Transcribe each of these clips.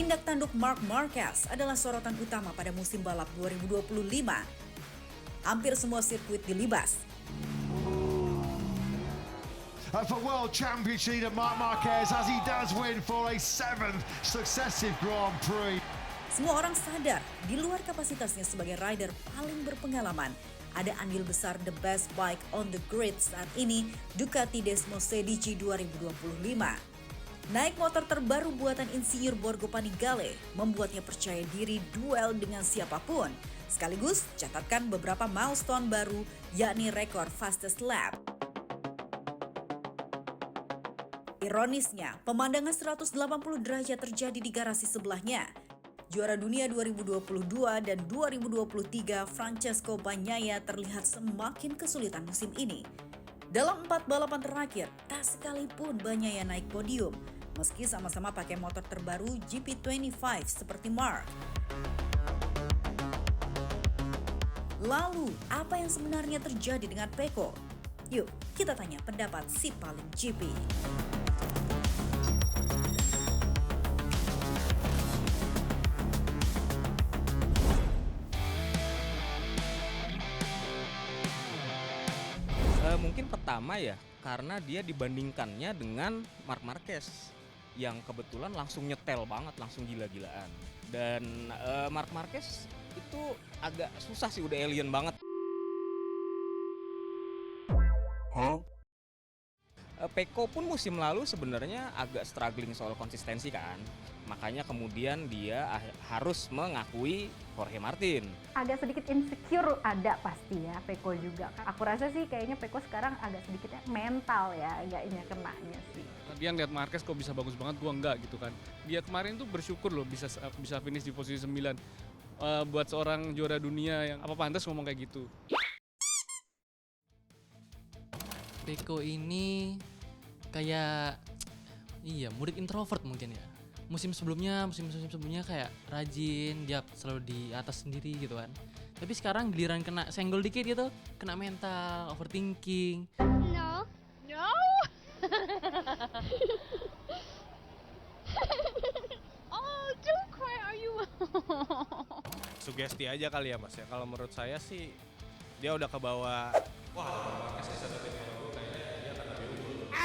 Tindak tanduk Marc Marquez adalah sorotan utama pada musim balap 2025. Hampir semua sirkuit dilibas. For World Championship leader Marc Marquez as he does win for a 7th successive Grand Prix. Semua orang sadar di luar kapasitasnya sebagai rider paling berpengalaman, ada andil besar the best bike on the grid saat ini, Ducati Desmosedici 2025. Naik motor terbaru buatan insinyur Borgo Panigale membuatnya percaya diri duel dengan siapapun. Sekaligus catatkan beberapa milestone baru, yakni rekor fastest lap. Ironisnya, pemandangan 180 derajat terjadi di garasi sebelahnya. Juara dunia 2022 dan 2023 Francesco Bagnaia terlihat semakin kesulitan musim ini. Dalam 4 balapan terakhir, tak sekalipun Bagnaia naik podium, meski sama-sama pakai motor terbaru GP25 seperti Marc. Lalu, apa yang sebenarnya terjadi dengan Pecco? Yuk, kita tanya pendapat si paling GP. Mungkin pertama ya, karena dia dibandingkannya dengan Marc Marquez yang kebetulan langsung nyetel banget, langsung gila-gilaan. Dan Marc Marquez itu agak susah sih, udah alien banget. Pecco pun musim lalu sebenarnya agak struggling soal konsistensi kan. Makanya kemudian dia harus mengakui Jorge Martin. Agak sedikit insecure ada pasti ya Pecco juga. Aku rasa sih kayaknya Pecco sekarang agak sedikit mental ya, agaknya kenanya sih. Dia ngeliat Marquez kok bisa bagus banget, gua enggak gitu kan. Dia kemarin tuh bersyukur loh bisa finish di posisi 9. Buat seorang juara dunia yang apa pantas ngomong kayak gitu. Pecco ini kayak murid introvert mungkin ya. Musim sebelumnya kayak rajin, dia selalu di atas sendiri gitu kan. Tapi sekarang giliran kena senggol dikit gitu, kena mental, overthinking. No. Oh, don't cry, are you? Sugesti aja kali ya mas ya. Kalau menurut saya sih dia udah kebawa.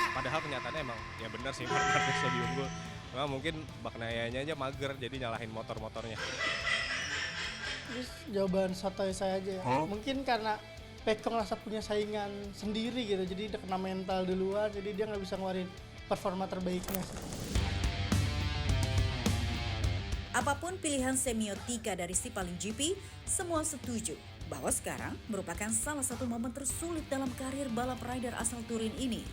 Padahal kenyataannya emang ya benar sih Marquez lebih unggul. Cuma mungkin Bagnaianya aja mager jadi nyalahin motor-motornya. Terus jawaban sotoy saya aja ya. Mungkin karena Pecco ngerasa punya saingan sendiri gitu, jadi udah kena mental duluan, jadi dia nggak bisa ngeluarin performa terbaiknya sih. Apapun pilihan semiotika dari si paling GP, semua setuju bahwa sekarang merupakan salah satu momen tersulit dalam karir balap rider asal Turin ini.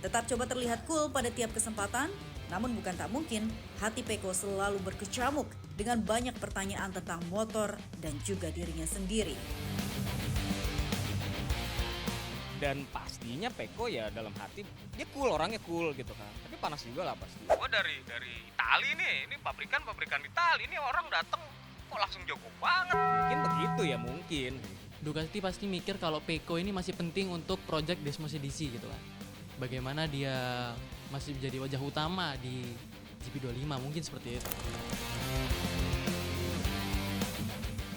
Tetap coba terlihat cool pada tiap kesempatan, namun bukan tak mungkin hati Pecco selalu berkecamuk dengan banyak pertanyaan tentang motor dan juga dirinya sendiri. Dan pastinya Pecco ya dalam hati dia cool, orangnya cool gitu kan. Tapi panas juga lah pasti. Oh dari Itali nih, ini pabrikan Itali, ini orang datang kok langsung jago banget. Mungkin begitu ya mungkin. Ducati pasti mikir kalau Pecco ini masih penting untuk project Desmosedici gitu kan. Bagaimana dia masih menjadi wajah utama di GP25, mungkin seperti itu.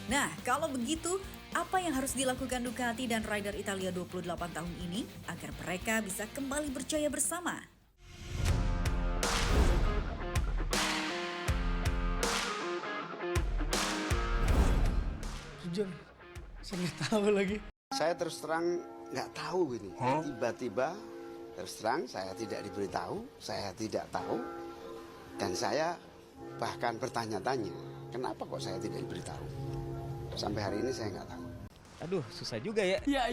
Nah, kalau begitu, apa yang harus dilakukan Ducati dan rider Italia 28 tahun ini agar mereka bisa kembali berjaya bersama? Jujur, saya nggak tahu lagi. Saya terus terang nggak tahu ini. Tiba-tiba terus terang saya tidak diberitahu, saya tidak tahu, dan saya bahkan bertanya-tanya, kenapa kok saya tidak diberitahu? Sampai hari ini saya nggak tahu. Aduh, susah juga ya. Iya.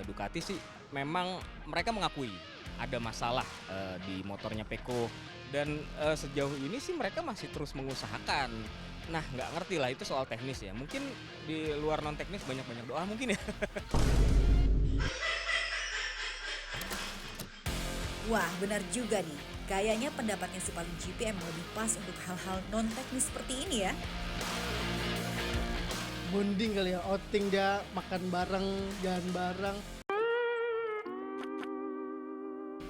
Ducati sih memang mereka mengakui ada masalah di motornya Pecco, dan sejauh ini sih mereka masih terus mengusahakan. Nah, nggak ngerti lah itu soal teknis ya. Mungkin di luar non teknis banyak-banyak doa mungkin ya. Wah, benar juga nih. Kayaknya pendapatnya si paling GP emang lebih pas untuk hal-hal non-teknis seperti ini ya. Bonding kali ya, outing dia makan bareng, jalan bareng.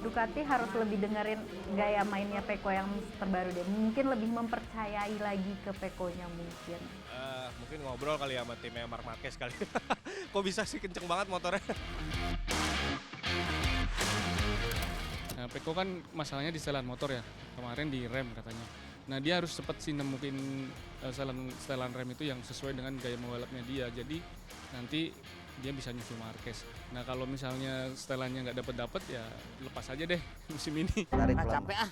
Ducati harus lebih dengerin gaya mainnya Pecco yang terbaru deh. Mungkin lebih mempercayai lagi ke Pecco-nya mungkin. Mungkin ngobrol kali ya sama timnya Marc Marquez kali. Kok bisa sih kenceng banget motornya? Nah, Pecco kan masalahnya di setelan motor ya, kemarin di rem katanya. Nah dia harus cepat sih nemuin setelan rem itu yang sesuai dengan gaya membalapnya dia. Jadi nanti dia bisa nyusul Marquez. Nah kalau misalnya setelannya nggak dapet ya lepas aja deh musim ini. Capek ah.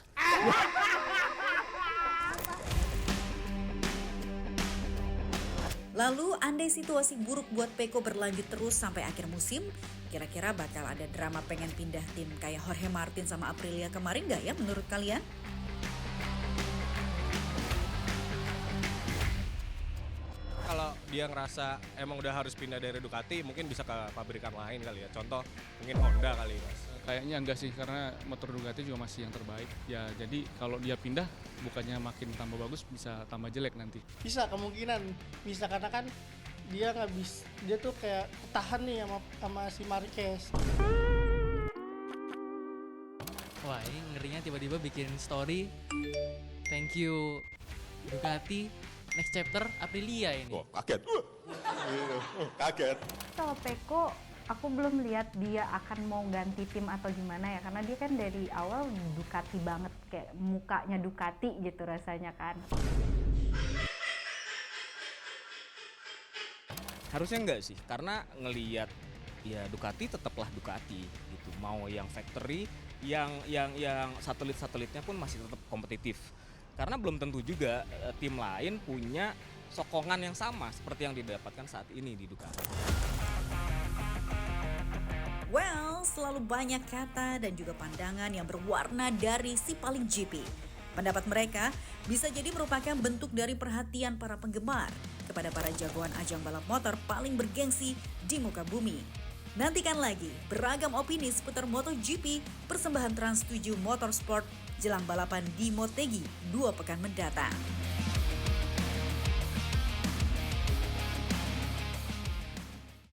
Lalu, andai situasi buruk buat Pecco berlanjut terus sampai akhir musim, kira-kira bakal ada drama pengen pindah tim kayak Jorge Martin sama Aprilia kemarin nggak ya menurut kalian? Kalau dia ngerasa emang udah harus pindah dari Ducati, mungkin bisa ke pabrikan lain kali ya. Contoh mungkin Honda kali mas. Kayaknya enggak sih, karena motor Ducati juga masih yang terbaik. Ya jadi kalau dia pindah bukannya makin tambah bagus, bisa tambah jelek nanti. Bisa kemungkinan, bisa karena kan dia nggak bisa, dia tuh kayak tahan nih sama si Marquez. Wah ini ngerinya tiba-tiba bikin story. Thank you Ducati. Next chapter Aprilia ini. Oh, kaget. Kaget. Kalau Pecco, aku belum lihat dia akan mau ganti tim atau gimana ya, karena dia kan dari awal Ducati banget, kayak mukanya Ducati gitu rasanya kan. Harusnya enggak sih, karena ngelihat ya Ducati tetaplah Ducati gitu. Mau yang factory, yang satelit-satelitnya pun masih tetap kompetitif. Karena belum tentu juga tim lain punya sokongan yang sama seperti yang didapatkan saat ini di Ducati. Well, selalu banyak kata dan juga pandangan yang berwarna dari si paling GP. Pendapat mereka bisa jadi merupakan bentuk dari perhatian para penggemar kepada para jagoan ajang balap motor paling bergengsi di muka bumi. Nantikan lagi beragam opini seputar MotoGP persembahan Trans 7 Motorsport jelang balapan di Motegi 2 pekan mendatang.